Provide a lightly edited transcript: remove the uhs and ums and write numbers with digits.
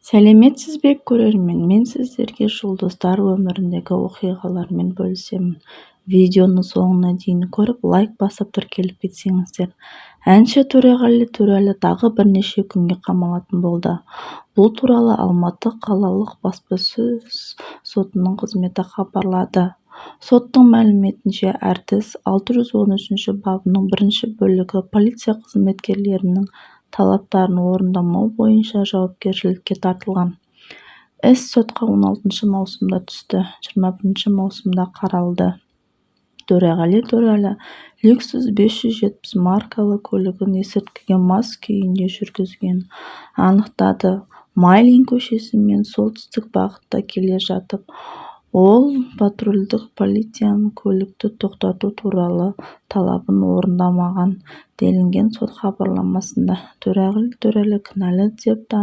сәлеметсіз бе көрермен, мен сіздерге жұлдыздар өміріндегі оқиғалармен бөлісемін. Видеоны соңына дейін көріп, лайк басып тіркеліп кетсеңіздер. Әнші Төреғали Төреәлі тағы бірнеше күнге қамалатын болды. Бұл туралы Алматы қалалық баспасөз сотының қызметі хабарлады. Соттың мәліметінше, әртіс 613 бабының бірінші бөлігі полиция қызметкерлерінің талаптарын орындамау бойынша жауапкершілікке тартылған. Іс сотқа 16 маусымда түсті, 21 маусымда қаралды. Төреғали Төреәлі Lexus 570 маркалы көлігін есірткіге мас күйінде жүргізгенін анықтады. Майлин көшесімен солтүстік бағытта келе жатып, ол патрульдік полицияның көлікті тоқтату туралы талабын орындамаған делінген сот хабарламасында. Төреғали Төреәлі кінәлі деп